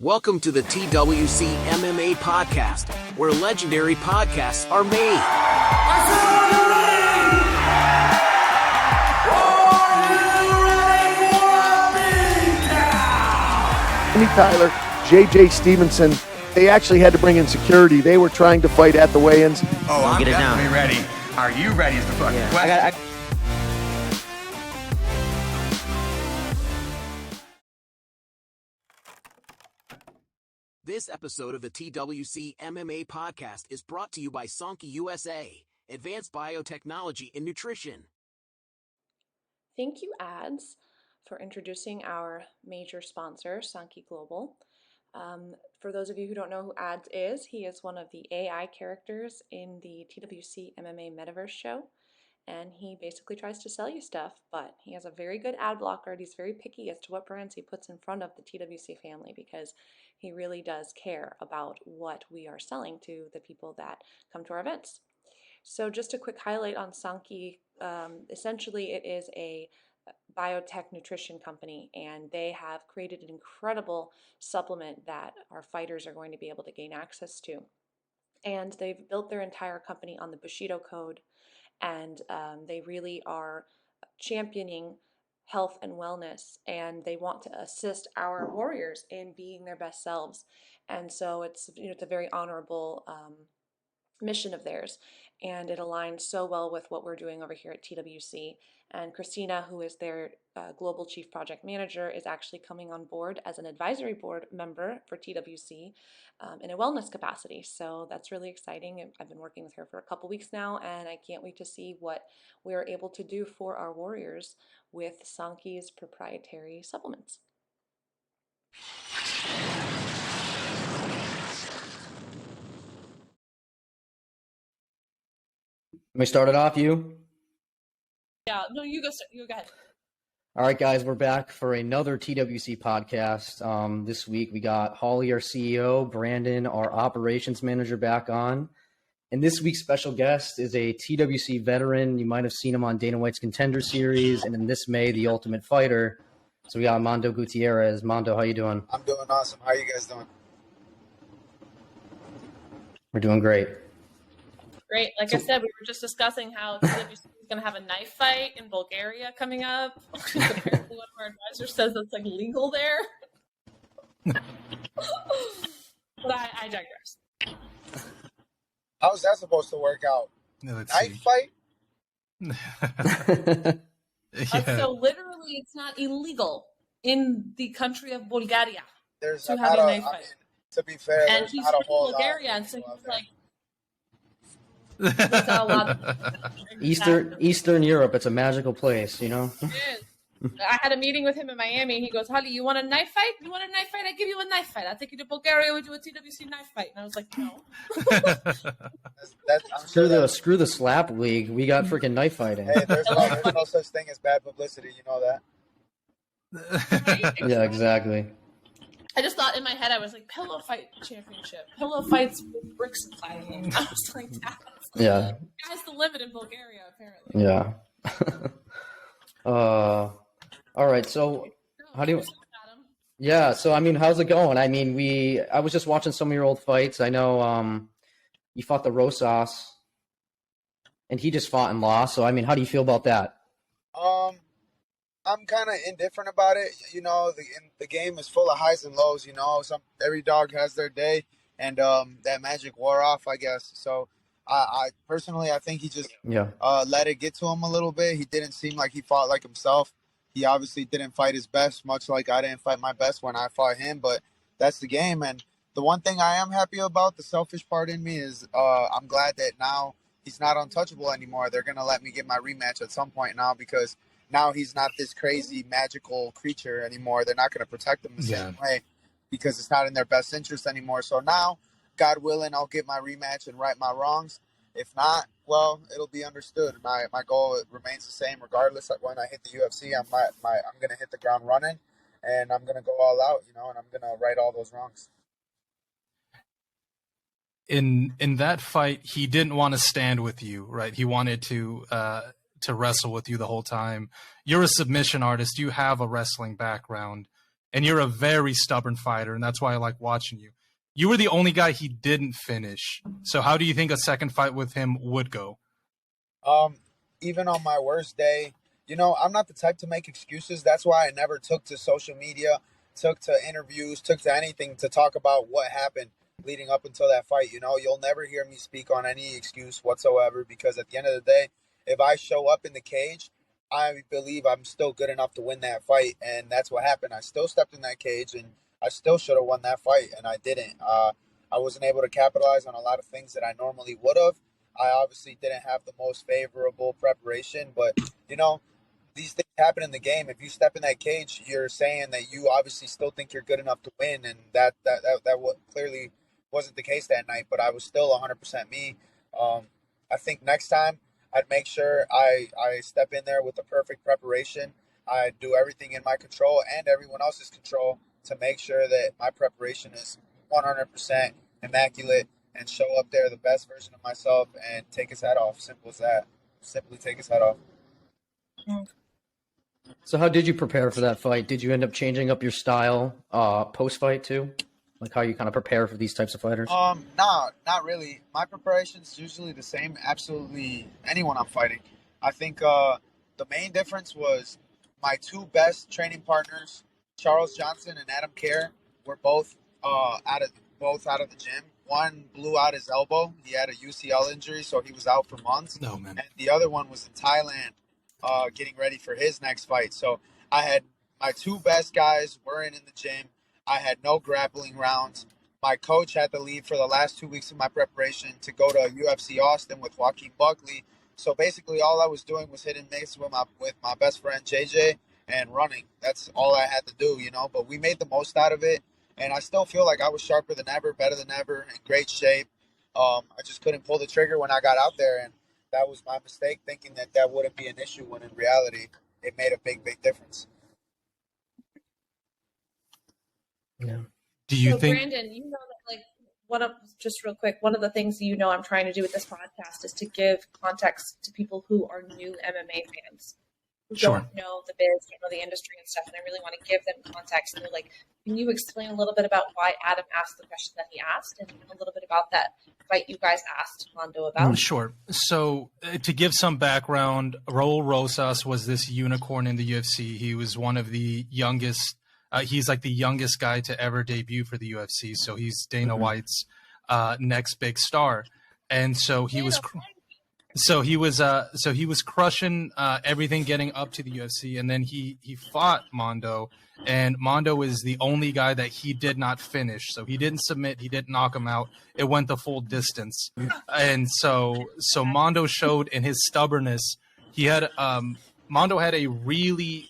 Welcome to the TWC MMA podcast, where legendary podcasts are made. Tyler, J.J. Stevenson, they actually had to bring in security. They were trying to fight at the weigh-ins. Oh, I'm definitely ready. Are you ready is the fucking question. This episode of the TWC MMA podcast is brought to you by Sonky USA, Advanced Biotechnology in Nutrition. Thank you, Ads, for introducing our major sponsor, Sonky Global. For those of you who don't know who Ads is, he is one of the AI characters in the TWC MMA Metaverse show, and he basically tries to sell you stuff, but he has a very good ad blocker, and he's very picky as to what brands he puts in front of the TWC family because he really does care about what we are selling to the people that come to our events. So just a quick highlight on Sonky. Essentially, it is a biotech nutrition company, and they have created an incredible supplement that our fighters are going to be able to gain access to. And they've built their entire company on the Bushido code, and they really are championing health and wellness, and they want to assist our warriors in being their best selves. And so it's a very honorable mission of theirs, and it aligns so well with what we're doing over here at TWC. And Christina, who is their global chief project manager, is actually coming on board as an advisory board member for TWC in a wellness capacity. So that's really exciting. I've been working with her for a couple weeks now, and I can't wait to see what we're able to do for our warriors with Sonky's proprietary supplements. Let me start it off, you? Yeah, no, you go ahead. All right, guys, we're back for another TWC podcast. This week we got Holly, our CEO, Brandon, our operations manager, back on. And this week's special guest is a TWC veteran. You might have seen him on Dana White's Contender Series, and in this May, The Ultimate Fighter. So we got Mando Gutierrez. Mando, how you doing? I'm doing awesome. How are you guys doing? We're doing great. Great. Like I said, we were just discussing how TWC is going to have a knife fight in Bulgaria coming up. Apparently, one of our advisors says that's like legal there. But I digress. How's that supposed to work out? Knife fight? So literally, it's not illegal in the country of Bulgaria to have a knife fight. To be fair, and he's from Bulgaria, and so he's like, Eastern Europe, it's a magical place, you know? It is. I had a meeting with him in Miami, and he goes, Holly, you want a knife fight? You want a knife fight? I give you a knife fight. I'll take you to Bulgaria. We do a TWC knife fight. And I was like, no. Screw the slap league. We got freaking knife fighting. Hey, there's no such thing as bad publicity. You know that? Right? Yeah, exactly. I just thought in my head, I was like, pillow fight championship. Pillow fights with bricks fighting. I was like, yeah. Sky's the limit in Bulgaria, apparently. Yeah. All right. So how do you... Yeah. So, I mean, how's it going? I mean, I was just watching some of your old fights. I know you fought the Rosas, and he just fought and lost. So, I mean, how do you feel about that? I'm kind of indifferent about it. You know, the game is full of highs and lows. You know, every dog has their day, and that magic wore off, I guess. So, I personally, I think he just let it get to him a little bit. He didn't seem like he fought like himself. He obviously didn't fight his best, much like I didn't fight my best when I fought him. But that's the game. And the one thing I am happy about, the selfish part in me, is I'm glad that now he's not untouchable anymore. They're gonna let me get my rematch at some point now because now he's not this crazy magical creature anymore. They're not going to protect him the same way because it's not in their best interest anymore. So now, God willing, I'll get my rematch and right my wrongs. If not, well, it'll be understood. My goal remains the same regardless. When I hit the UFC, I'm going to hit the ground running, and I'm going to go all out, and I'm going to right all those wrongs. In that fight, he didn't want to stand with you, right? He wanted to wrestle with you the whole time. You're a submission artist. You have a wrestling background. and you're a very stubborn fighter, and that's why I like watching you. You were the only guy he didn't finish. So how do you think a second fight with him would go? Even on my worst day, I'm not the type to make excuses. That's why I never took to social media, took to interviews, took to anything to talk about what happened leading up until that fight. You'll never hear me speak on any excuse whatsoever, because at the end of the day, if I show up in the cage, I believe I'm still good enough to win that fight. And that's what happened. I still stepped in that cage, and I still should have won that fight, and I didn't. I wasn't able to capitalize on a lot of things that I normally would have. I obviously didn't have the most favorable preparation, but, these things happen in the game. If you step in that cage, you're saying that you obviously still think you're good enough to win, and that clearly wasn't the case that night, but I was still 100% me. I think next time I'd make sure I step in there with the perfect preparation. I do everything in my control and everyone else's control to make sure that my preparation is 100% immaculate and show up there the best version of myself and take his head off. Simple as that. Simply take his head off. So how did you prepare for that fight? Did you end up changing up your style post-fight too? Like how you kind of prepare for these types of fighters? No, not really. My preparation's usually the same. Absolutely anyone I'm fighting. I think the main difference was my two best training partners, Charles Johnson and Adam Kerr, were both out of the gym. One blew out his elbow. He had a UCL injury, so he was out for months. No, man. And the other one was in Thailand, getting ready for his next fight. So I had my two best guys weren't in the gym. I had no grappling rounds. My coach had to leave for the last 2 weeks of my preparation to go to UFC Austin with Joaquin Buckley. So basically, all I was doing was hitting mace with my best friend JJ and running. That's all I had to do, But we made the most out of it, and I still feel like I was sharper than ever, better than ever, in great shape. I just couldn't pull the trigger when I got out there, and that was my mistake, thinking that wouldn't be an issue, when in reality, it made a big, big difference. Yeah. Do you think, Brandon, that just real quick, one of the things I'm trying to do with this podcast is to give context to people who are new MMA fans, who Sure. don't know the biz, don't know the industry and stuff, and I really want to give them context. And they're like, can you explain a little bit about why Adam asked the question that he asked, and a little bit about that fight you guys asked Mando about? Sure. So to give some background, Raul Rosas was this unicorn in the UFC. He was one of the youngest. He's like the youngest guy to ever debut for the UFC. So he's Dana White's next big star, and so he was. So he was crushing everything getting up to the UFC, and then he fought Mando, and Mando is the only guy that he did not finish. So he didn't submit, he didn't knock him out. It went the full distance, and so Mando showed in his stubbornness. Mando had a really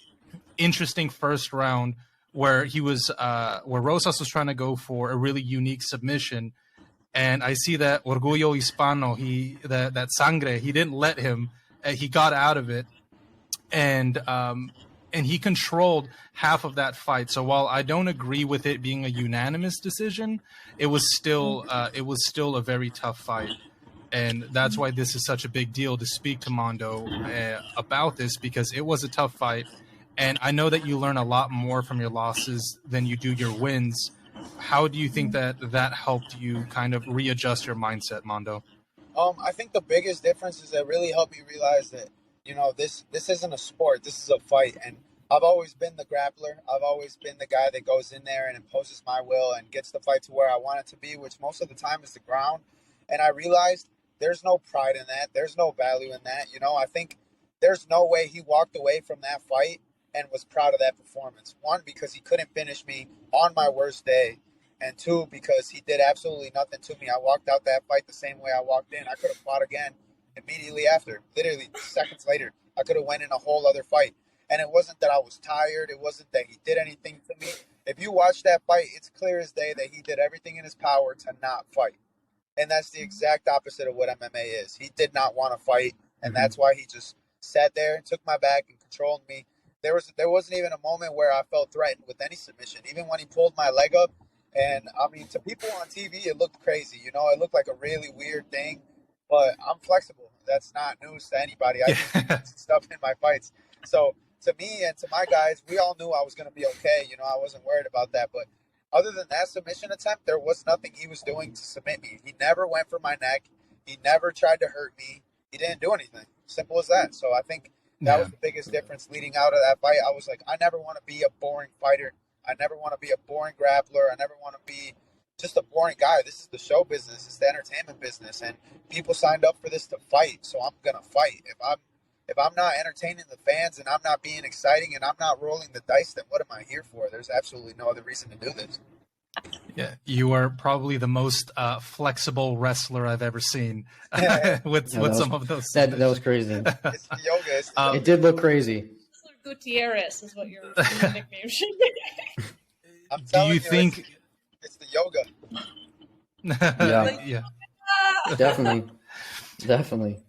interesting first round where where Rosas was trying to go for a really unique submission. And I see that Orgullo Hispano, that sangre, he didn't let him. He got out of it, and he controlled half of that fight. So while I don't agree with it being a unanimous decision, it was still a very tough fight, and that's why this is such a big deal to speak to Mando about this, because it was a tough fight, and I know that you learn a lot more from your losses than you do your wins. How do you think that helped you kind of readjust your mindset, Mando? I think the biggest difference is it really helped me realize that, this isn't a sport, this is a fight. And I've always been the grappler. I've always been the guy that goes in there and imposes my will and gets the fight to where I want it to be, which most of the time is the ground. And I realized there's no pride in that. There's no value in that. I think there's no way he walked away from that fight and was proud of that performance. One, because he couldn't finish me on my worst day. And two, because he did absolutely nothing to me. I walked out that fight the same way I walked in. I could have fought again immediately after. Literally seconds later, I could have went in a whole other fight. And it wasn't that I was tired. It wasn't that he did anything to me. If you watch that fight, it's clear as day that he did everything in his power to not fight. And that's the exact opposite of what MMA is. He did not want to fight, and that's why he just sat there and took my back and controlled me. There wasn't even a moment where I felt threatened with any submission. Even when he pulled my leg up, and I mean, to people on TV, it looked crazy. It looked like a really weird thing, but I'm flexible. That's not news to anybody. I do stuff in my fights. So to me and to my guys, we all knew I was going to be okay. You know, I wasn't worried about that. But other than that submission attempt, there was nothing he was doing to submit me. He never went for my neck. He never tried to hurt me. He didn't do anything. Simple as that. So I think that was the biggest difference leading out of that fight. I was like, I never want to be a boring fighter. I never want to be a boring grappler. I never want to be just a boring guy. This is the show business. It's the entertainment business. And people signed up for this to fight. So I'm going to fight. If I'm not entertaining the fans and I'm not being exciting and I'm not rolling the dice, then what am I here for? There's absolutely no other reason to do this. Yeah, you are probably the most flexible wrestler I've ever seen with some of those. That was crazy. It's the yoga. It's the yoga. It did look crazy. Mando Gutierrez is what your nickname should be. I'm telling Do you think it's the yoga? Yeah. Definitely.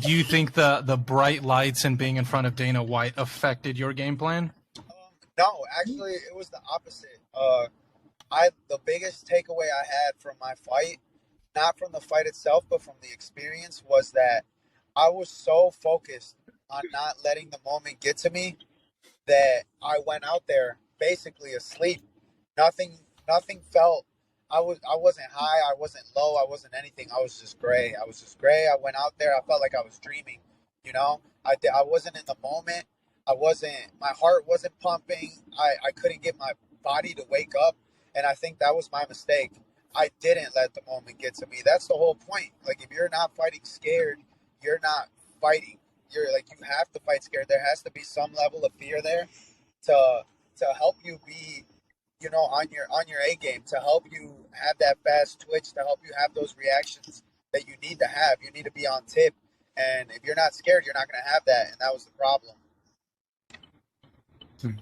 Do you think the bright lights and being in front of Dana White affected your game plan? No, actually, it was the opposite. The biggest takeaway I had from my fight, not from the fight itself, but from the experience, was that I was so focused on not letting the moment get to me that I went out there basically asleep. Nothing felt. I wasn't high. I wasn't low. I wasn't anything. I was just gray. I went out there. I felt like I was dreaming. You know, I wasn't in the moment. My heart wasn't pumping. I couldn't get my body to wake up. And I think that was my mistake. I didn't let the moment get to me. That's the whole point. Like, if you're not fighting scared, you're not fighting. You have to fight scared. There has to be some level of fear there to help you be, you know, on your A game, to help you have that fast twitch, to help you have those reactions that you need to have. You need to be on tip. And if you're not scared, you're not going to have that. And that was the problem.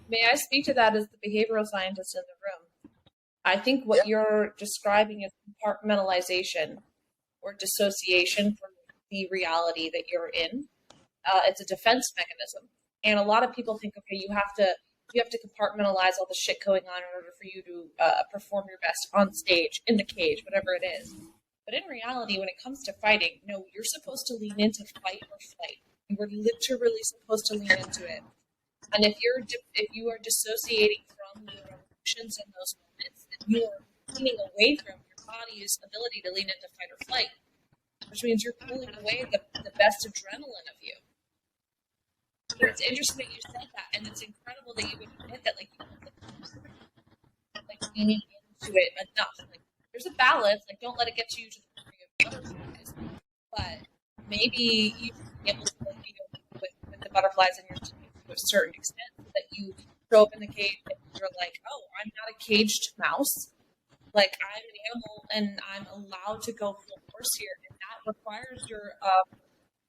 May I speak to that as the behavioral scientist in the room? I think what you're describing is compartmentalization or dissociation from the reality that you're in. It's a defense mechanism. And a lot of people think, okay, you have to compartmentalize all the shit going on in order for you to perform your best on stage, in the cage, whatever it is. But in reality, when it comes to fighting, no, you're supposed to lean into fight or flight. You were literally supposed to lean into it. And if you are dissociating from your emotions in those moments, then you are leaning away from your body's ability to lean into fight or flight, which means you're pulling away the best adrenaline of you. So it's interesting that you said that, and it's incredible that you would admit that, like leaning into it enough. Like, there's a balance. Like, don't let it get to you to the point of butterflies. But maybe you should be able to, with the butterflies in your team to a certain extent, so that you show up in the cage and you're like, oh, I'm not a caged mouse. Like, I'm an animal and I'm allowed to go full force here, and that requires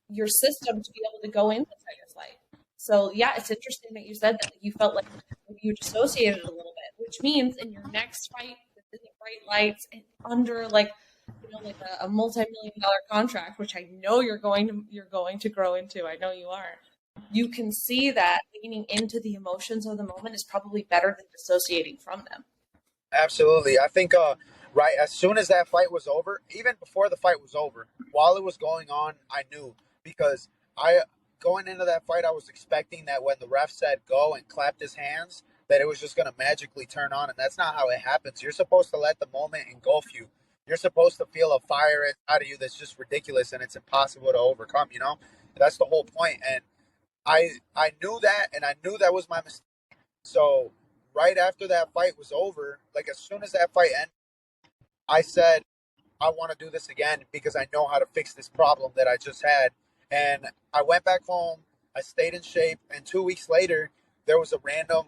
your system to be able to go into fight or flight. So yeah, it's interesting that you said that you felt like you dissociated a little bit, which means in your next fight within the bright lights and under like a multi-million-dollar contract, which I know you're going to grow into. I know you are. You can see that leaning into the emotions of the moment is probably better than dissociating from them. Absolutely. I think right as soon as that fight was over, even before the fight was over, while it was going on, I knew, because going into that fight, I was expecting that when the ref said go and clapped his hands, that it was just going to magically turn on, and that's not how it happens. You're supposed to let the moment engulf you. You're supposed to feel a fire inside of you that's just ridiculous, and it's impossible to overcome, you know? That's the whole point, and I knew that, and I knew that was my mistake. So right after that fight was over, like as soon as that fight ended, I said, I want to do this again because I know how to fix this problem that I just had. And I went back home, I stayed in shape, and 2 weeks later, there was a random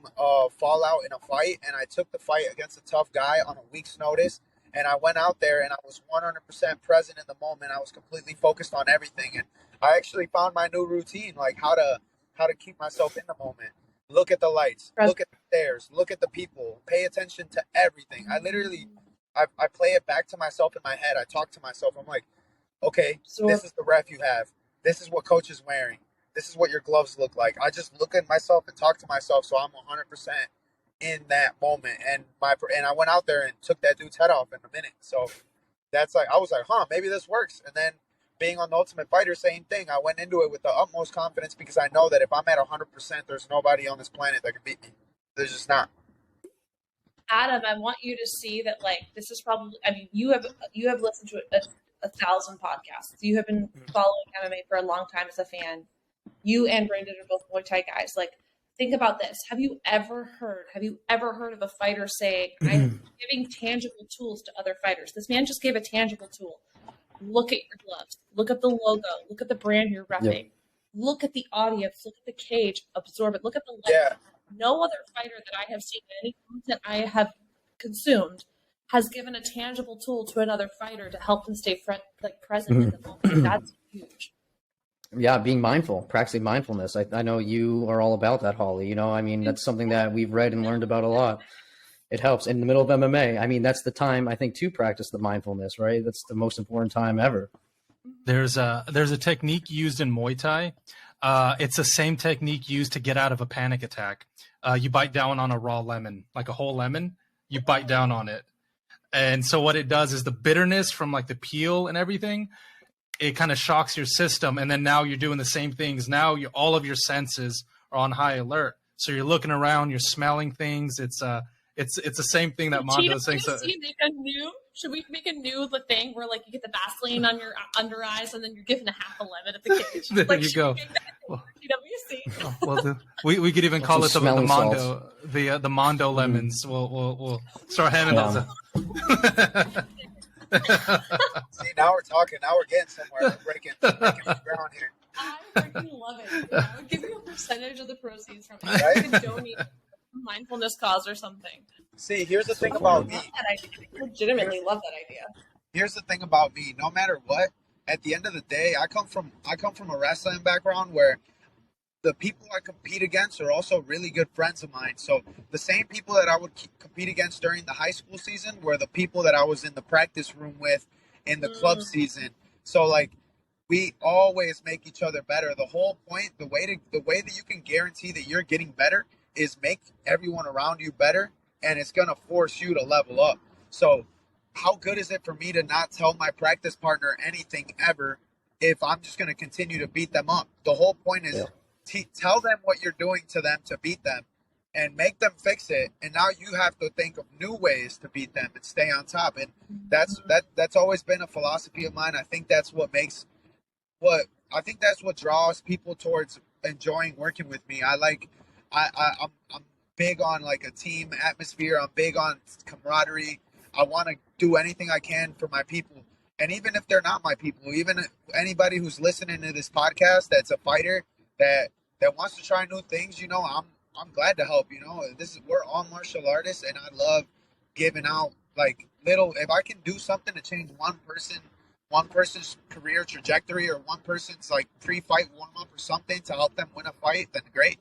fallout in a fight, and I took the fight against a tough guy on a week's notice, and I went out there, and I was 100% present in the moment. I was completely focused on everything, and I actually found my new routine, like how to keep myself in the moment. Look at the lights, look at the stairs, look at the people, pay attention to everything. I literally, I play it back to myself in my head. I talk to myself. I'm like, okay, this is the ref you have. This is what coach is wearing. This is what your gloves look like. I just look at myself and talk to myself, so I'm 100% in that moment. And I went out there and took that dude's head off in a minute. So that's like, I was like, maybe this works. And then being on the Ultimate Fighter, same thing. I went into it with the utmost confidence because I know that if I'm at 100%, there's nobody on this planet that can beat me. There's just not. Adam, I want you to see that, like, this is probably, I mean, you have listened to 1,000 podcasts. You have been following MMA for a long time as a fan. You and Brandon are both Muay Thai guys. Like, think about this. Have you ever heard of a fighter say, I'm giving tangible tools to other fighters? This man just gave a tangible tool. Look at your gloves. Look at the logo. Look at the brand you're repping. Yep. Look at the audience. Look at the cage. Absorb it. Look at the light. Yeah. No other fighter that I have seen, any content I have consumed, has given a tangible tool to another fighter to help them stay present in the moment. That's huge. Yeah, being mindful, practicing mindfulness. I know you are all about that, Holly. You know, I mean, that's something that we've read and learned about a lot. It helps in the middle of MMA. I mean, that's the time, I think, to practice the mindfulness, right? That's the most important time ever. There's a technique used in Muay Thai. It's the same technique used to get out of a panic attack. You bite down on a raw lemon, like a whole lemon. You bite down on it. And so what it does is the bitterness from like the peel and everything, it kind of shocks your system. And then now you're doing the same things. Now all of your senses are on high alert. So you're looking around, you're smelling things. It's the same thing that Mando is saying. Should we make a new thing where like you get the Vaseline on your under eyes and then you're given a half a lemon at the cage? There like, you go. TWC. Well, we could even call it the Mando, the Mando lemons. We'll start having those. See, now we're talking. Now we're getting somewhere. We're breaking ground here. I freaking love it. I would give you a percentage of the proceeds from it. Right? You can donate to a mindfulness cause or something. See, here's the thing about me. I legitimately love that idea. Here's the thing about me. No matter what, at the end of the day, I come from a wrestling background where the people I compete against are also really good friends of mine. So the same people that I would compete against during the high school season were the people that I was in the practice room with in the club season. So like, we always make each other better. The whole point, the way that you can guarantee that you're getting better is make everyone around you better, and it's gonna force you to level up. So how good is it for me to not tell my practice partner anything ever if I'm just gonna continue to beat them up? The whole point is tell them what you're doing to them to beat them and make them fix it. And now you have to think of new ways to beat them and stay on top. And that's always been a philosophy of mine. I think that's what draws people towards enjoying working with me. I'm big on like a team atmosphere. I'm big on camaraderie. I want to do anything I can for my people. And even if they're not my people, even anybody who's listening to this podcast that's a fighter that wants to try new things, I'm glad to help. We're all martial artists, and I love giving out like little. If I can do something to change one person's career trajectory, or one person's like pre-fight warm-up or something to help them win a fight, then great.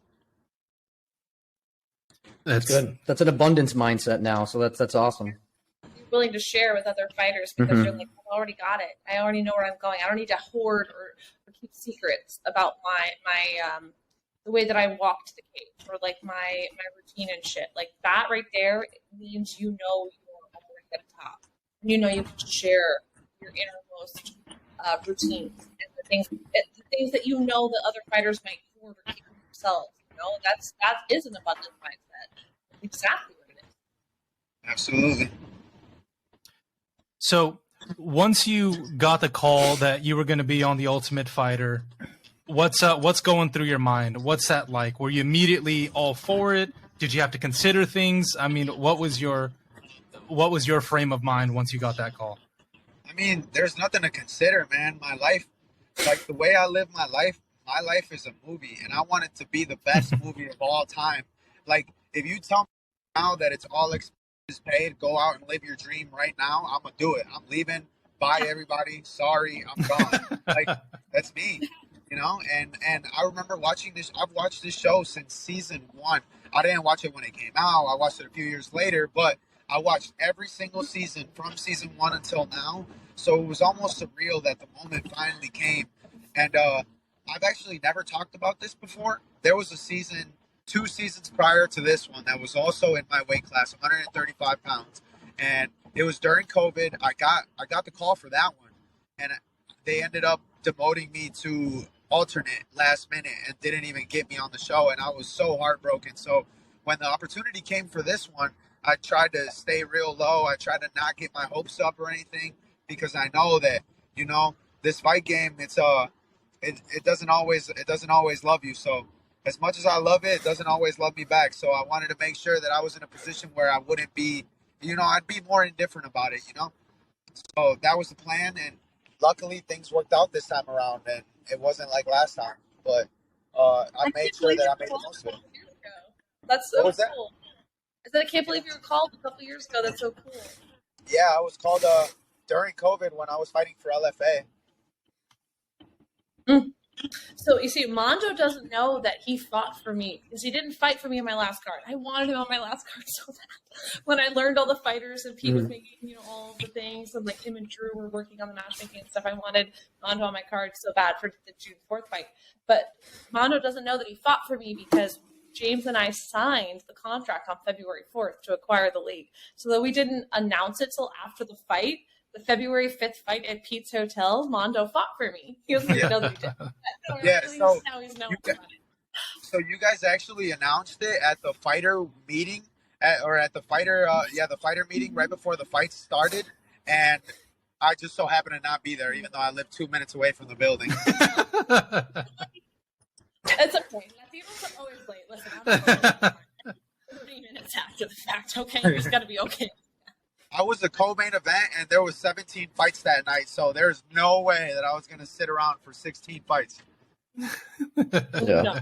That's good. That's an abundance mindset now, so that's awesome. You're willing to share with other fighters because you're like, I've already got it. I already know where I'm going. I don't need to hoard or keep secrets about my the way that I walk to the cage or like my routine and shit. Like that right there means you're already at the top. You can share your innermost routines and the things that the other fighters might hoard or keep for themselves. That is an abundant mindset. Exactly what it is. Absolutely. So once you got the call that you were going to be on the Ultimate Fighter, what's going through your mind? What's that like? Were you immediately all for it? Did you have to consider things? I mean, what was your frame of mind once you got that call? I mean, there's nothing to consider, man. My life, like the way I live my life is a movie, and I want it to be the best movie of all time. Like, if you tell me now that it's all expenses paid, go out and live your dream right now, I'm gonna do it. I'm leaving. Bye, everybody. Sorry, I'm gone. Like, that's me, And I remember watching this. I've watched this show since season 1. I didn't watch it when it came out. I watched it a few years later, but I watched every single season from season 1 until now. So it was almost surreal that the moment finally came. And I've actually never talked about this before. There was a 2 seasons prior to this one that was also in my weight class, 135 pounds. And it was during COVID. I got the call for that one. And they ended up demoting me to alternate last minute and didn't even get me on the show, and I was so heartbroken. So when the opportunity came for this one, I tried to stay real low. I tried to not get my hopes up or anything, because I know that, you know, this fight game, it doesn't always love you. So as much as I love it, it doesn't always love me back. So I wanted to make sure that I was in a position where I wouldn't be, you know, I'd be more indifferent about it, you know. So that was the plan, and luckily things worked out this time around, and it wasn't like last time. But I made sure that I made the most of it. That's so What was that? cool. I said I can't believe you were called a couple years ago. That's so cool. Yeah, I was called during COVID when I was fighting for LFA. So you see, Mando doesn't know that he fought for me because he didn't fight for me in my last card. I wanted him on my last card so bad. When I learned all the fighters and Pete was making, you know, all of the things, and like him and Drew were working on the matchmaking and stuff, I wanted Mando on my card so bad for the June 4th fight. But Mando doesn't know that he fought for me because James and I signed the contract on February 4th to acquire the league. So though we didn't announce it till after the fight, the February 5th fight at Pete's Hotel, Mando fought for me. He doesn't even know that he did. Yeah, so now he's knowing about it. So you guys actually announced it at the fighter meeting, the fighter meeting right before the fight started, and I just so happened to not be there, even though I live 2 minutes away from the building. It's okay. Latinos are always late. Listen, I'm 30 minutes after the fact, okay? It's got to be okay. I was the co-main event, and there was 17 fights that night, so there's no way that I was going to sit around for 16 fights. Yeah. No.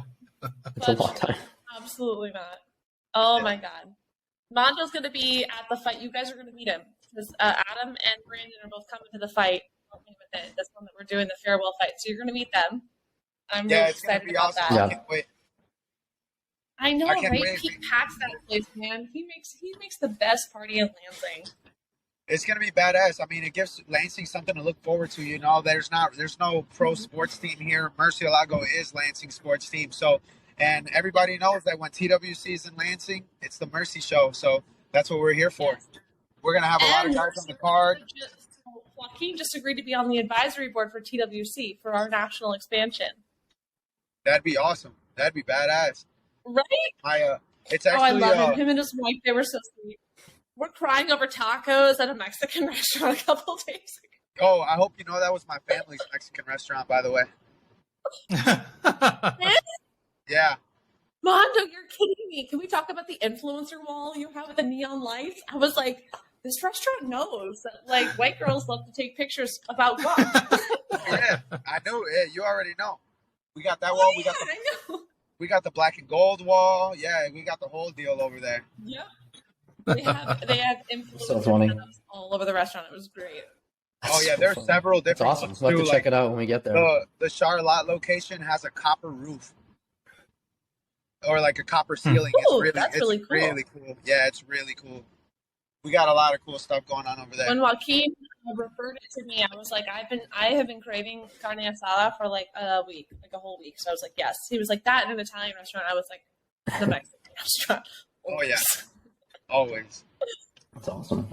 It's a long time. Absolutely not. Oh, my God. Mondo's going to be at the fight. You guys are going to meet him because Adam and Brandon are both coming to the fight. Help me with it. This one that we're doing, the farewell fight. So you're going to meet them. I'm really excited about awesome. that. I can't wait. I know, I can't right? wait. Pete packs that place, man. He makes the best party in Lansing. It's gonna be badass. I mean, it gives Lansing something to look forward to. You know, there's no pro sports team here. Murcielago is Lansing sports team. So, and everybody knows that when TWC is in Lansing, it's the Mercy Show. So that's what we're here for. Yes. We're gonna have a lot of guys on the card. Joaquin just agreed to be on the advisory board for TWC for our national expansion. That'd be awesome. That'd be badass. Right? It's actually. I love him. Him and his wife, they were so sweet. We're crying over tacos at a Mexican restaurant a couple days ago. Oh, I hope you know that was my family's Mexican restaurant, by the way. Yeah. Mondo, you're kidding me. Can we talk about the influencer wall you have with the neon lights? I was like, this restaurant knows that, like, white girls love to take pictures about what? Yeah, I knew it. You already know. We got that wall. We got the black and gold wall. Yeah, we got the whole deal over there. Yep. They have influencers So funny. all over the restaurant. It was great. Oh yeah, there's several It's different awesome. ones We'll have too. to check it out when we get there. The Charlotte location has a copper roof. Or like a copper ceiling. Ooh, It's that's really cool. really cool. Yeah, it's really cool. We got a lot of cool stuff going on over there. When Joaquin referred it to me, I was like, I have been craving carne asada for like a week, like a whole week. So I was like, yes. He was like, that in an Italian restaurant. I was like, the Mexican restaurant. Oh yeah, always. That's awesome.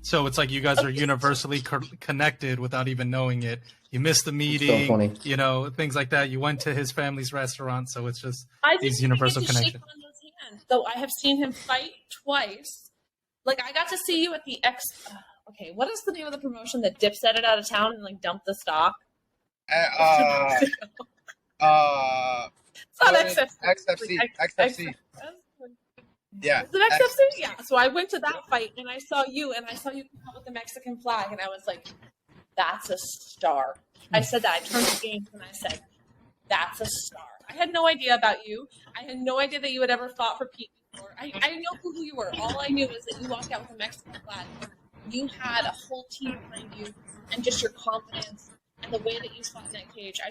So it's like you guys are universally connected without even knowing it. You missed the meeting, funny. you know, things like that. You went to his family's restaurant, so it's just I these didn't universal get to shake connections. Mondo's hand, though I have seen him fight twice. Like, I got to see you at the okay, what is the name of the promotion that dipset it out of town and, like, dumped the stock? It's not XFC. XFC. Yeah. Is it XFC? Yeah. So I went to that fight, and I saw you come out with the Mexican flag, and I was like, that's a star. I said that. I turned to James, and I said, that's a star. I had no idea about you. I had no idea that you had ever fought for Pete before. I didn't know who you were. All I knew was that you walked out with a Mexican flag. You had a whole team behind you, and just your confidence and the way that you fought in that cage. I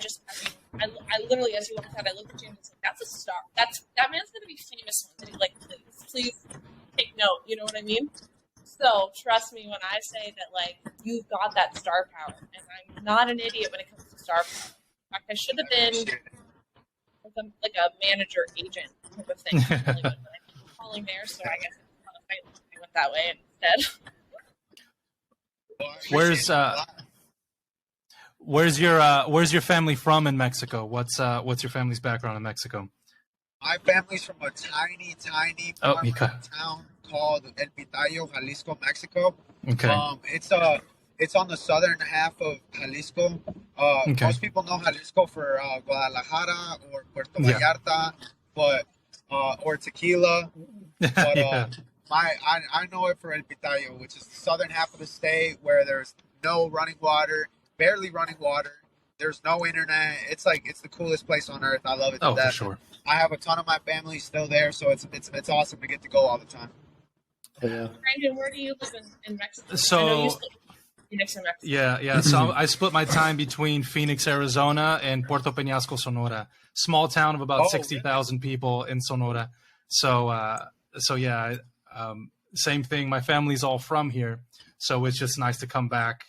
literally, as you walked out, I looked at you and was like, that's a star. That man's going to be famous one day. Like, please take note. You know what I mean? So trust me when I say that, like, you've got that star power, and I'm not an idiot when it comes to star power. In fact, I should have been like a manager agent type of thing. Really, but I'm calling there, so I guess I went that way instead. where's your family from in Mexico? What's your family's background in Mexico? My family's from a tiny farming town called El Pitayo, Jalisco, Mexico. Okay. It's on the southern half of Jalisco. Most people know Jalisco for Guadalajara or Puerto Vallarta, but or tequila. But I know it for El Pitayo, which is the southern half of the state where there's no running water, barely running water. There's no internet. It's the coolest place on earth. I love it to death. For sure. I have a ton of my family still there, so it's awesome to get to go all the time. Yeah. Brandon, where do you live in Mexico? So, I know you live in Phoenix, in Mexico. Yeah. So I split my time between Phoenix, Arizona, and Puerto Peñasco, Sonora. Small town of about 60,000 people in Sonora. So same thing. My family's all from here, so it's just nice to come back,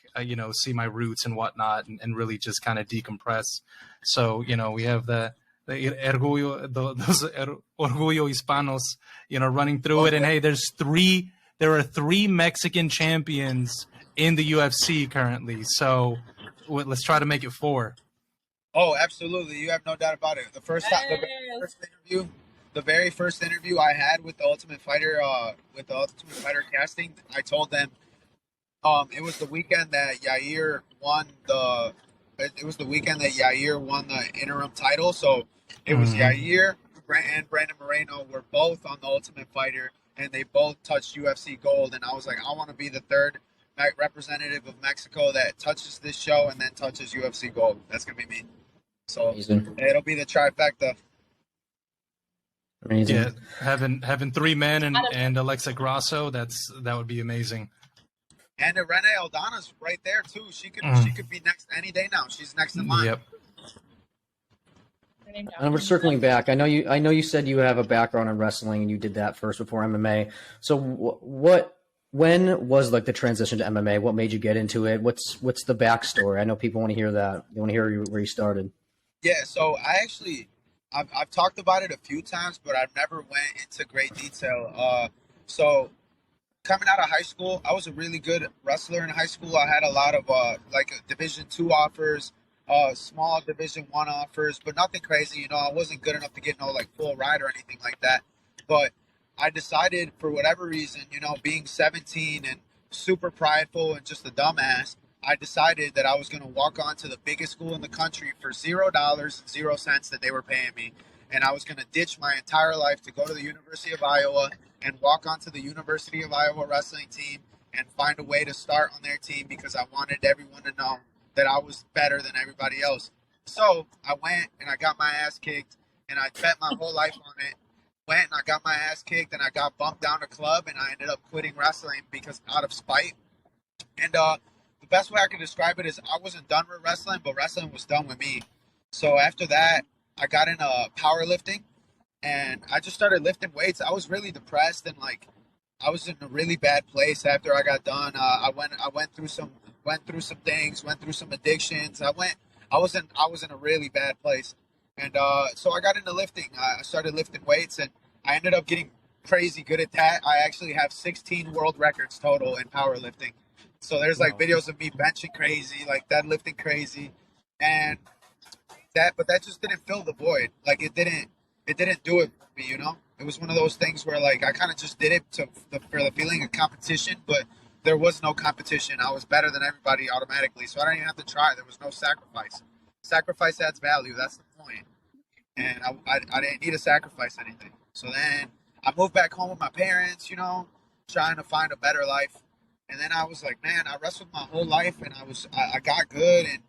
see my roots and whatnot, and really just kind of decompress. So we have the orgullo, those orgullo hispanos, running through it. And hey, there are three Mexican champions in the UFC currently. So let's try to make it 4. Oh, absolutely. You have no doubt about it. The very first interview I had with the Ultimate Fighter, casting, I told them, it was the weekend that Yair won the interim title. So it was Yair and Brandon Moreno were both on the Ultimate Fighter, and they both touched UFC gold. And I was like, I want to be the third representative of Mexico that touches this show and then touches UFC gold. That's gonna be me. So it'll be the trifecta. Amazing. Yeah, having 3 men and Alexa Grasso, that would be amazing. And Renee Aldana's right there too. She could be next any day now. She's next in line. Yep. And we're circling back. I know you said you have a background in wrestling and you did that first before MMA. So when was the transition to MMA? What made you get into it? What's the backstory? I know people want to hear that. They want to hear where you started. Yeah. So I've talked about it a few times, but I've never went into great detail. So coming out of high school, I was a really good wrestler in high school. I had a lot of Division II offers, small Division I offers, but nothing crazy. I wasn't good enough to get no full ride or anything like that. But I decided, for whatever reason, being 17 and super prideful and just a dumbass, I decided that I was going to walk on to the biggest school in the country for $0 and 0 cents that they were paying me. And I was going to ditch my entire life to go to the University of Iowa and walk onto the University of Iowa wrestling team and find a way to start on their team because I wanted everyone to know that I was better than everybody else. So I went and I got my ass kicked, and I bet my whole life on it. Went and I got my ass kicked, and I got bumped down to club, and I ended up quitting wrestling because out of spite. And the best way I could describe it is I wasn't done with wrestling, but wrestling was done with me. So after that, I got into powerlifting, and I just started lifting weights. I was really depressed, and I was in a really bad place after I got done. I went through some things, went through some addictions. I was in a really bad place. And so I got into lifting. I started lifting weights, and I ended up getting crazy good at that. I actually have 16 world records total in powerlifting. So there's videos of me benching crazy, deadlifting crazy, and but that just didn't fill the void. It didn't do it for me, It was one of those things where I kind of just did it for the feeling of competition, but there was no competition. I was better than everybody automatically, so I didn't even have to try. There was no sacrifice. Sacrifice adds value. That's the point. And I didn't need to sacrifice anything. So then I moved back home with my parents, trying to find a better life. And then I was like, man, I wrestled my whole life, and I got good, and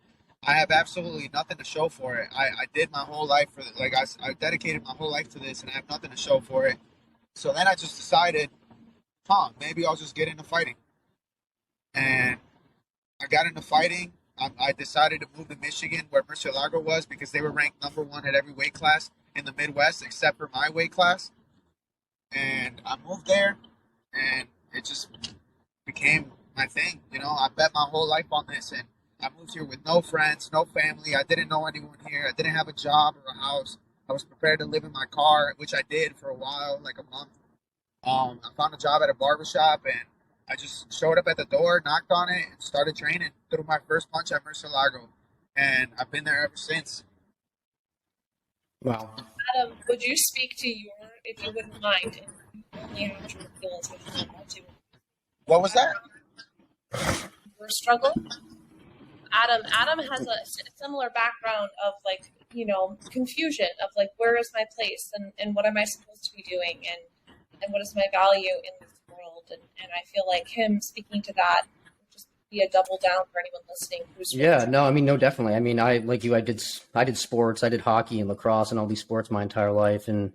I have absolutely nothing to show for it. I did my whole life for I dedicated my whole life to this, and I have nothing to show for it. So then I just decided, maybe I'll just get into fighting. And I got into fighting. I decided to move to Michigan, where Murcielago was, because they were ranked number 1 at every weight class in the Midwest, except for my weight class. And I moved there, and it just became my thing. I bet my whole life on this, and I moved here with no friends, no family. I didn't know anyone here. I didn't have a job or a house. I was prepared to live in my car, which I did for a while, like a month. I found a job at a barbershop, and I just showed up at the door, knocked on it, and started training. Threw my first punch at Murcielago. and I've been there ever since. Wow. Adam, would you speak to if you wouldn't mind, only actual skills, which is not to What was that? your struggle? Adam has a similar background of confusion of where is my place and what am I supposed to be doing and what is my value in this world, and I feel like him speaking to that would just be a double down for anyone listening who's no, definitely. I mean, I did sports, I did hockey and lacrosse and all these sports my entire life, and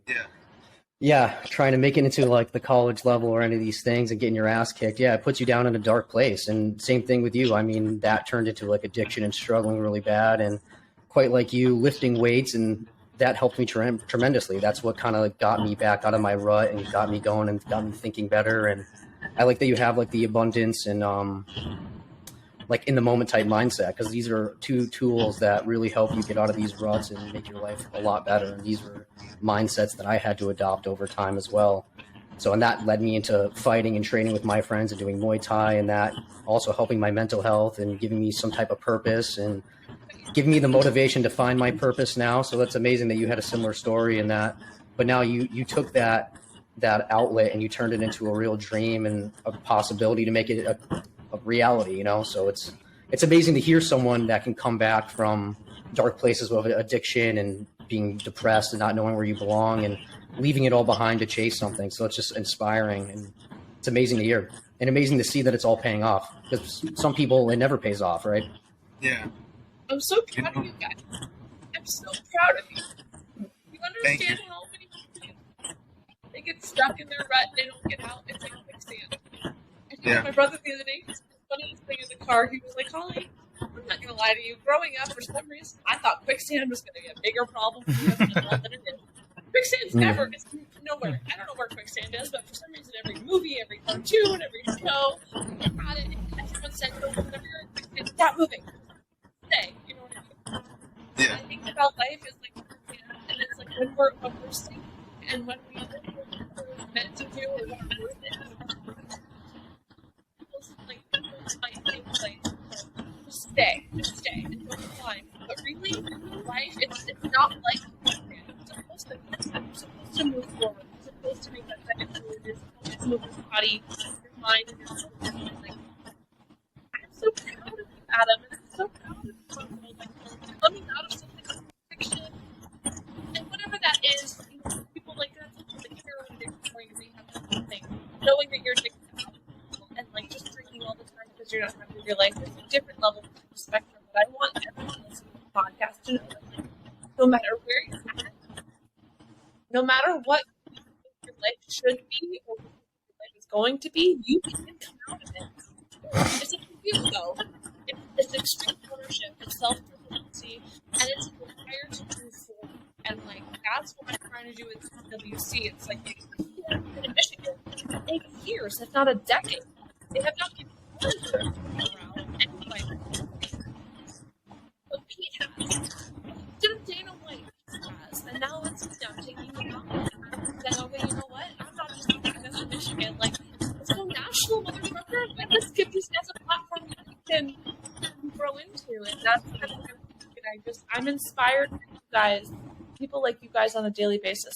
trying to make it into the college level or any of these things and getting your ass kicked, it puts you down in a dark place. And same thing with you. I mean, that turned into addiction and struggling really bad, and quite like you, lifting weights, and that helped me tremendously. That's what kind of got me back out of my rut and got me going and got me thinking better. And I like that you have the abundance and in the moment type mindset, because these are two tools that really help you get out of these ruts and make your life a lot better. And these were mindsets that I had to adopt over time as well. So, and that led me into fighting and training with my friends and doing Muay Thai, and that also helping my mental health and giving me some type of purpose and giving me the motivation to find my purpose now. So that's amazing that you had a similar story in that, but now you took that outlet and you turned it into a real dream and a possibility to make it a reality, So it's amazing to hear someone that can come back from dark places with addiction and being depressed and not knowing where you belong and leaving it all behind to chase something. So it's just inspiring, and it's amazing to hear and amazing to see that it's all paying off, because some people, it never pays off, right? Yeah. I'm so proud of you guys. I'm so proud of you. You understand how many people they get stuck in their rut and they don't get out. It's like quicksand. I told my brother the other day, the funniest thing in the car, he was like, Holly, I'm not going to lie to you. Growing up, for some reason, I thought quicksand was going to be a bigger problem for me as an adult than it is. Quicksand's never, it's nowhere. I don't know where quicksand is, but for some reason, every movie, every cartoon, every show, had it. Everyone said, whenever you're in quicksand, stop moving. Stay. You know what I mean? Yeah. And I think about life is quicksand, and it's when we're sinking and when we do what we're meant to do or what we're worth it. Just stay, and don't climb. But really, life, it's not like quicksand. It's supposed to be. You're supposed to move forward. You're supposed to make that second move. You're supposed to move your body, your mind, and your soul. I'm so proud of you, Adam, and I'm so proud of you. Coming out of something like fiction, and whatever that is, people that's the hero and they're story, they have that thing. Knowing that you're addicted to alcohol and just drinking all the time because you're not happy with your life, there's a different level of spectrum. But I want everyone listening to the podcast to know that no matter where you're at, no matter what your life should be or what your life is going to be, you can come out of it. It's a you though. It's extreme ownership, it's self-dependency, and it's a desire to move forward. And that's what I'm trying to do with TWC. It's in Michigan, 8 years, if not a decade. They have not given around anybody. But Pete has. Dana White has. And now it's now taking me out. And saying, okay, you know what? I'm not just doing this in Michigan. Let's go national, motherfucker. Let's give these guys a platform that we can grow into. And that's kind of what I'm thinking. I'm inspired by you guys, people like you guys on a daily basis.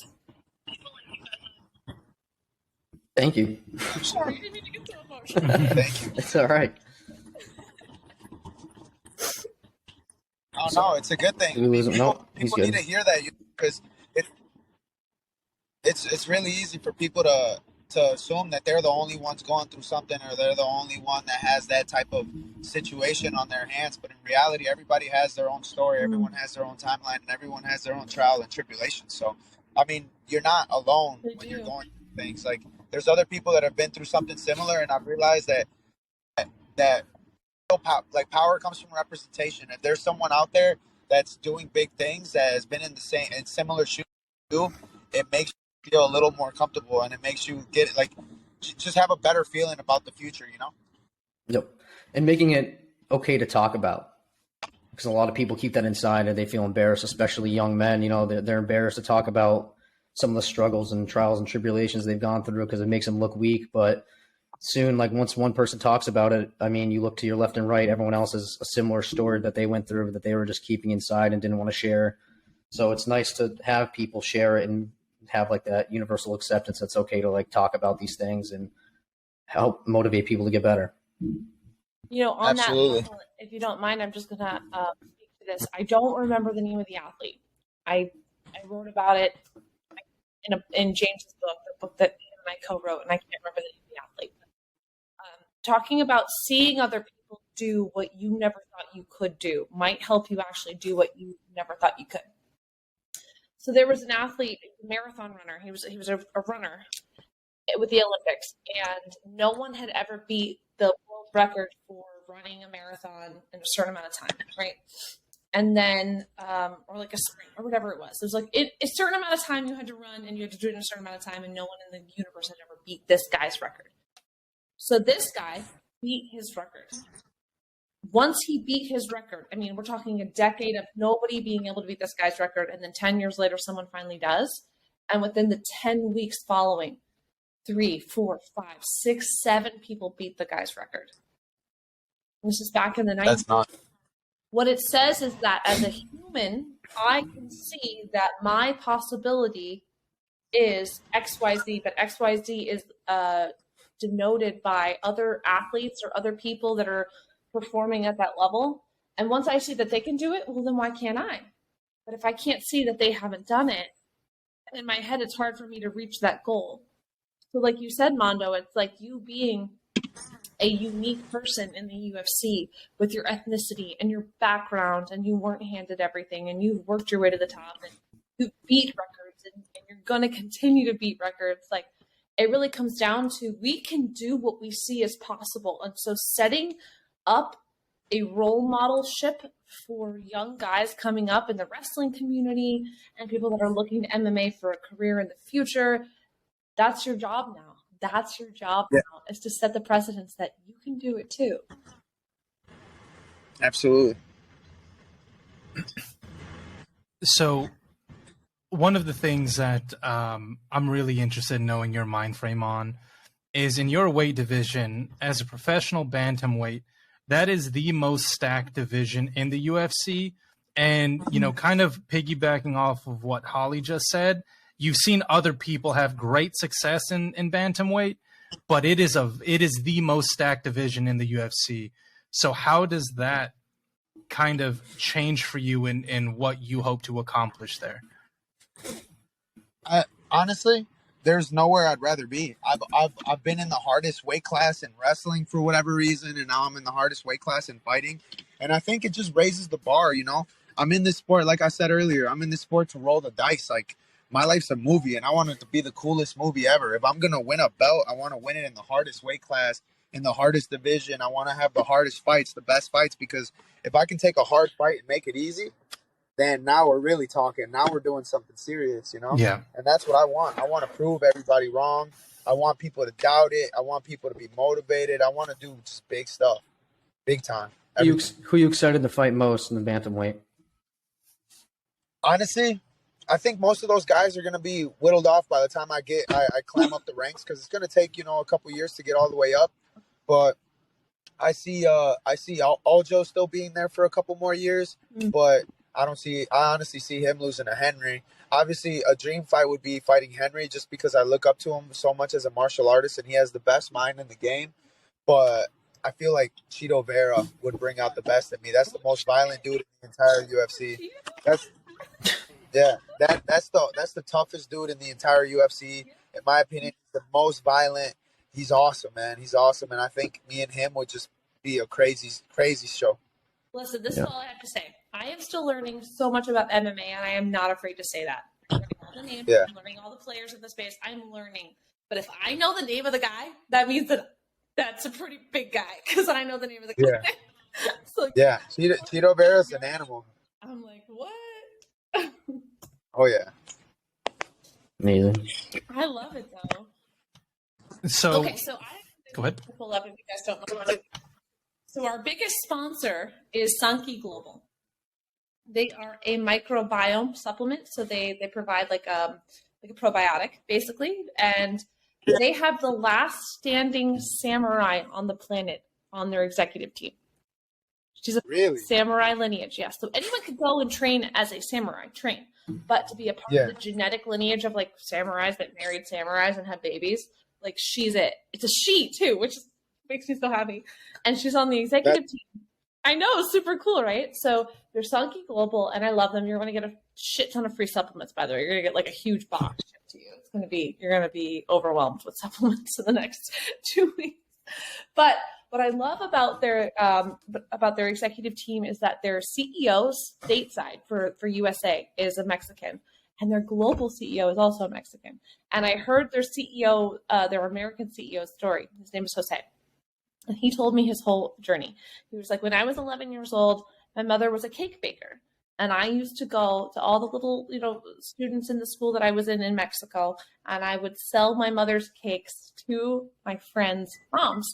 Thank you. I'm sorry, you didn't mean to get so emotional. Thank you. It's all right. Oh, no, it's a good thing. People need to hear that, because it's really easy for people to assume that they're the only ones going through something, or they're the only one that has that type of situation on their hands. But in reality, everybody has their own story. Everyone has their own timeline, and everyone has their own trial and tribulation. So, I mean, you're not alone when you're going through things. There's other people that have been through something similar, and I've realized that power comes from representation. If there's someone out there that's doing big things, that has been in similar shoes you, it makes you feel a little more comfortable, and it makes you get just have a better feeling about the future, Yep. And making it okay to talk about, because a lot of people keep that inside and they feel embarrassed, especially young men. They're embarrassed to talk about some of the struggles and trials and tribulations they've gone through because it makes them look weak. But soon, like once one person talks about it, I mean, you look to your left and right, everyone else has a similar story that they went through that they were just keeping inside and didn't want to share. So it's nice to have people share it and have like that universal acceptance. That's okay to like talk about these things and help motivate people to get better. You know, on Absolutely. that, if you don't mind, I'm just going to speak to this. I don't remember the name of the athlete. I wrote about it in James's book, the book that him and I co-wrote, and I can't remember the name of the athlete. Talking about seeing other people do what you never thought you could do might help you actually do what you never thought you could. So there was an athlete, a marathon runner. He was a runner with the Olympics, and no one had ever beat the world record for running a marathon in a certain amount of time, right? And then, or like a sprint or whatever it was. It was like a certain amount of time you had to run, and you had to do it in a certain amount of time, and no one in the universe had ever beat this guy's record. So this guy beat his record. Once he beat his record, I mean, we're talking a decade of nobody being able to beat this guy's record, and then 10 years later, someone finally does. And within the 10 weeks following, 3, 4, 5, 6, 7 people beat the guy's record. This is back in the 90s. That's not. What it says is that as a human, I can see that my possibility is XYZ, but XYZ is denoted by other athletes or other people that are performing at that level. And once I see that they can do it, well, then why can't I? But if I can't see that they haven't done it, in my head, it's hard for me to reach that goal. So like you said, Mando, it's like you being a unique person in the UFC with your ethnicity and your background, and you weren't handed everything, and you've worked your way to the top, and you beat records, and you're going to continue to beat records. Like, it really comes down to we can do what we see as possible. And so setting up a role modelship for young guys coming up in the wrestling community and people that are looking to MMA for a career in the future, that's your job now. That's your job now, is to set the precedence that you can do it too. Absolutely. So one of the things that I'm really interested in knowing your mind frame on is in your weight division as a professional bantamweight, that is the most stacked division in the UFC. And, you know, kind of piggybacking off of what Holly just said, you've seen other people have great success in bantamweight, but it is the most stacked division in the UFC. So how does that kind of change for you in what you hope to accomplish there? Honestly, there's nowhere I'd rather be. I've been in the hardest weight class in wrestling for whatever reason, and now I'm in the hardest weight class in fighting. And I think it just raises the bar, you know? I'm in this sport, like I said earlier, I'm in this sport to roll the dice. Like, my life's a movie, and I want it to be the coolest movie ever. If I'm going to win a belt, I want to win it in the hardest weight class, in the hardest division. I want to have the hardest fights, the best fights, because if I can take a hard fight and make it easy, then now we're really talking. Now we're doing something serious, you know? Yeah. And that's what I want. I want to prove everybody wrong. I want people to doubt it. I want people to be motivated. I want to do just big stuff, big time. Who are you excited to fight most in the bantamweight? Honestly, I think most of those guys are going to be whittled off by the time I climb up the ranks, because it's going to take, you know, a couple years to get all the way up. But I see Aljo still being there for a couple more years, but I honestly see him losing to Henry. Obviously, a dream fight would be fighting Henry, just because I look up to him so much as a martial artist, and he has the best mind in the game. But I feel like Chito Vera would bring out the best in me. That's the most violent dude in the entire UFC. That's the toughest dude in the entire UFC. In my opinion, the most violent. He's awesome, man. He's awesome. And I think me and him would just be a crazy, crazy show. Listen, this is all I have to say. I am still learning so much about MMA, and I am not afraid to say that. I'm learning all the names, I'm learning all the players in the space. I'm learning. But if I know the name of the guy, that means that that's a pretty big guy, because I know the name of the guy. Yeah. So, yeah. Chito Vera's an animal. I'm like, what? Oh, yeah. Amazing. I love it, though. So, okay, so I go ahead. Pull up if you guys don't know. So our biggest sponsor is Sankey Global. They are a microbiome supplement, so they provide like a probiotic basically, and They have the last standing samurai on the planet on their executive team. She's a samurai lineage, yes. So anyone could go and train as a samurai, but to be a part of the genetic lineage of like samurais that married samurais and have babies, like she's it. It's a she too, which makes me so happy. And she's on the executive team. I know, super cool, right? So they're Sanki Global, and I love them. You're going to get a shit ton of free supplements, by the way. You're going to get like a huge box shipped to you. You're going to be overwhelmed with supplements in the next 2 weeks. But what I love about their executive team is that their CEO stateside for USA is a Mexican, and their global CEO is also a Mexican. And I heard their CEO, their American CEO's story. His name is Jose. And he told me his whole journey. He was like, when I was 11 years old, my mother was a cake baker. And I used to go to all the little, students in the school that I was in Mexico, and I would sell my mother's cakes to my friends' moms.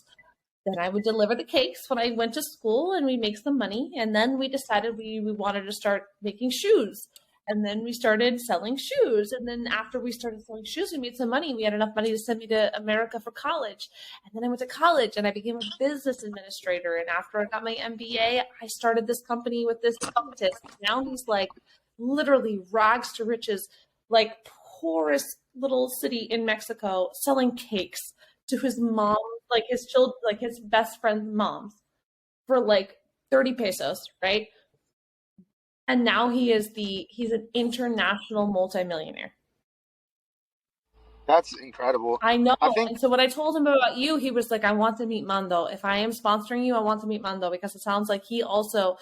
Then I would deliver the cakes when I went to school, and we'd make some money. And then we decided we wanted to start making shoes. And then we started selling shoes. And then after we started selling shoes, we made some money. We had enough money to send me to America for college. And then I went to college and I became a business administrator. And after I got my MBA, I started this company with this scientist. Now he's like literally rags to riches, like poorest little city in Mexico, selling cakes to his mom, like his children, like his best friend's moms for like 30 pesos, right? And now he's an international multimillionaire. That's incredible. I know. And so when I told him about you, he was like, I want to meet Mando. If I am sponsoring you, I want to meet Mando, because it sounds like he also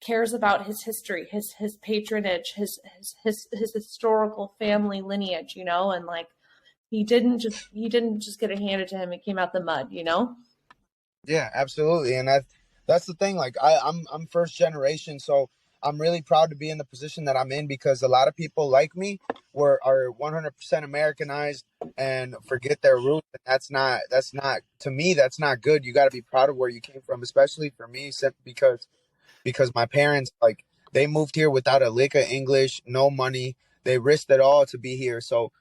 cares about his history, his patronage, his historical family lineage, and like he didn't just get it handed to him. It came out the mud, Yeah, absolutely. And that's the thing. Like I'm first generation, so I'm really proud to be in the position that I'm in, because a lot of people like me are 100% Americanized and forget their roots. And that's not, to me, that's not good. You got to be proud of where you came from, especially for me, because my parents, like, they moved here without a lick of English, no money. They risked it all to be here. So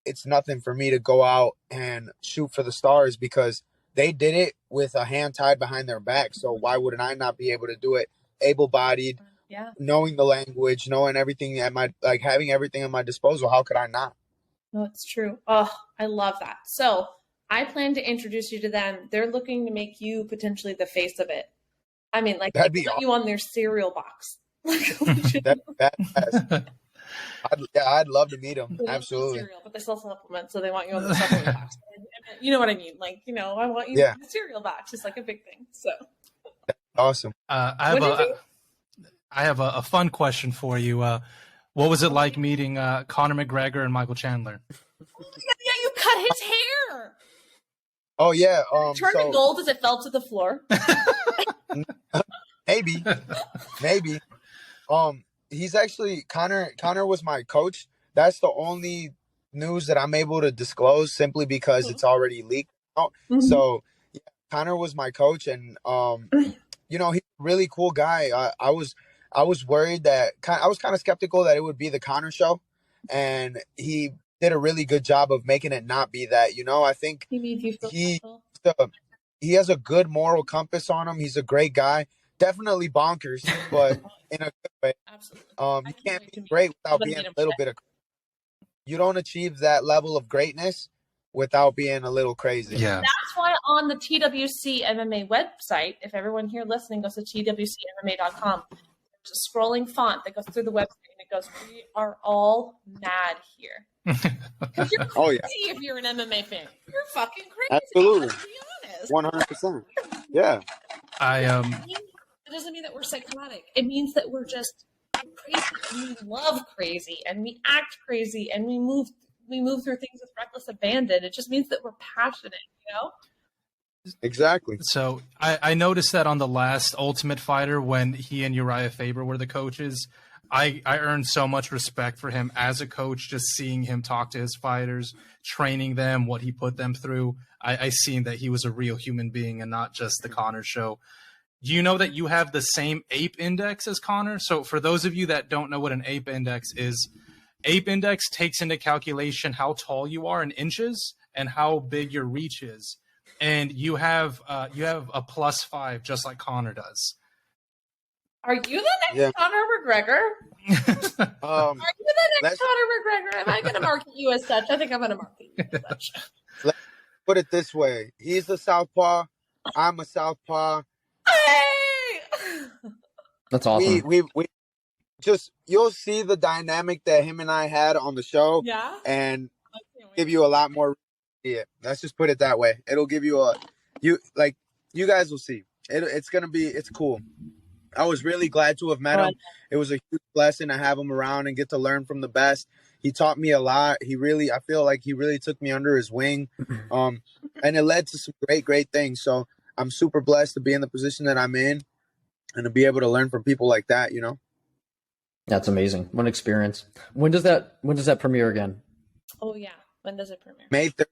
it's nothing for me to go out and shoot for the stars, because they did it with a hand tied behind their back. So why wouldn't I not be able to do it? Able-bodied, knowing the language, knowing everything having everything at my disposal. How could I not? No, it's true. Oh, I love that. So I plan to introduce you to them. They're looking to make you potentially the face of it. I mean, like, that'd they be put awesome. You on their cereal box. I'd love to meet them. Absolutely. Cereal, but they sell supplements, so they want you on the supplement box. You know what I mean? Like, I want you on the cereal box. It's like a big thing. So awesome. I have a fun question for you. What was it like meeting Conor McGregor and Michael Chandler? Yeah, you cut his hair. Oh yeah. Turned to gold as it fell to the floor. Maybe. He's actually Conor was my coach. That's the only news that I'm able to disclose, simply because it's already leaked out. Mm-hmm. So yeah, Conor was my coach, and he's a really cool guy. I was worried that I was kind of skeptical that it would be the Conor show, and he did a really good job of making it not be that. I think he has a good moral compass on him. He's a great guy. Definitely bonkers, but in a good way. Absolutely. You can't be great without being a little bit of. You don't achieve that level of greatness without being a little crazy. Yeah. That's why on the TWC MMA website, if everyone here listening goes to twcmma.com, there's a scrolling font that goes through the website, and it goes, "We are all mad here." Because you're crazy if you're an MMA fan. You're fucking crazy. Absolutely. Let's be honest. 100%. Yeah. It doesn't mean that we're psychotic. It means that we're just crazy, and we love crazy, and we act crazy, and we move through things with reckless abandon. It just means that we're passionate, Exactly. So I noticed that on the last Ultimate Fighter, when he and Uriah Faber were the coaches, I earned so much respect for him as a coach, just seeing him talk to his fighters, training them, what he put them through. I seen that he was a real human being and not just the Conor show. Do you know that you have the same ape index as Conor? So for those of you that don't know what an ape index is, ape index takes into calculation how tall you are in inches, and how big your reach is. And you have a +5 just like Conor does. Are you the next Conor McGregor? Are you the next Conor McGregor? Am I going to market you as such? I think I'm going to market you as such. Let's put it this way. He's a southpaw. I'm a southpaw. Hey! That's awesome. We just, you'll see the dynamic that him and I had on the show. Yeah. And give you a lot more. Yeah, let's just put it that way. It'll give you you guys will see. It's cool. I was really glad to have met him. It was a huge blessing to have him around and get to learn from the best. He taught me a lot. I feel like he really took me under his wing. And it led to some great things. So I'm super blessed to be in the position that I'm in and to be able to learn from people like that, you know? That's amazing. What an experience. When does that premiere again? Oh yeah. When does it premiere? May 30th,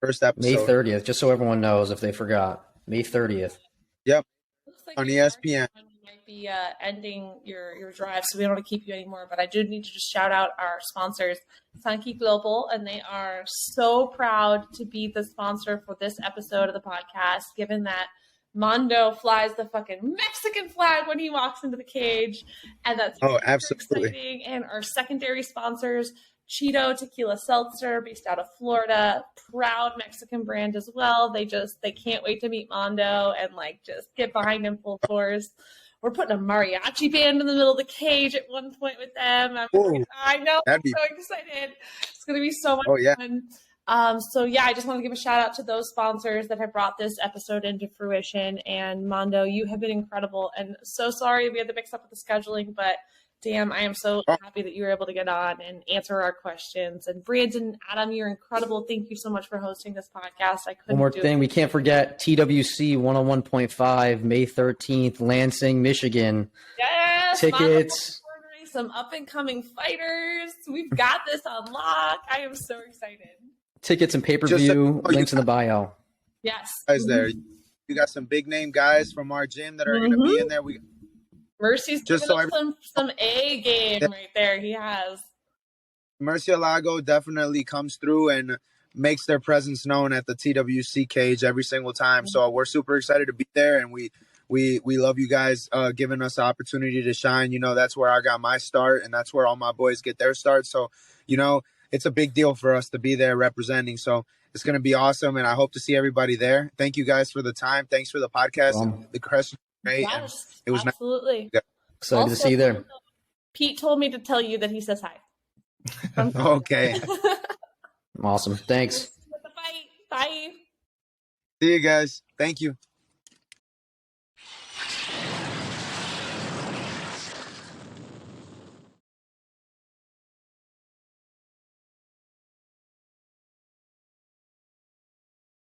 first episode. May 30th, just so everyone knows if they forgot. May 30th. Yep. Looks like On ESPN. We might be ending your drive, so we don't want to keep you anymore. But I do need to just shout out our sponsors, Sanki Global, and they are so proud to be the sponsor for this episode of the podcast, given that Mando flies the fucking Mexican flag when he walks into the cage, and that's absolutely exciting. And our secondary sponsors, Cheeto Tequila Seltzer, based out of Florida, proud Mexican brand as well. They can't wait to meet Mando and just get behind him full force. We're putting a mariachi band in the middle of the cage at one point with them. I know, I'm so excited. It's going to be so much fun. So yeah, I just want to give a shout out to those sponsors that have brought this episode into fruition. And Mando, you have been incredible. And so sorry we had to mix up with the scheduling, but damn, I am so happy that you were able to get on and answer our questions. And Brandon, Adam, you're incredible. Thank you so much for hosting this podcast. One more thing, we can't forget TWC 101.5, May 13th, Lansing, Michigan. Yes, tickets. Some up and coming fighters. We've got this on lock. I am so excited. Tickets and pay-per-view, links in the bio. Yes. Guys, there. You got some big name guys from our gym that are going to be in there. Mercy's just some A game right there. He has. Murcielago definitely comes through and makes their presence known at the TWC cage every single time. So we're super excited to be there, and we love you guys giving us the opportunity to shine. You know, that's where I got my start, and that's where all my boys get their start. So, you know, it's a big deal for us to be there representing. So it's going to be awesome, and I hope to see everybody there. Thank you guys for the time. Thanks for the podcast. The question was great. Yes, it was absolutely nice. Excited to see you there. Pete told me to tell you that he says hi. Okay. Awesome. Thanks. Bye. See you guys. Thank you.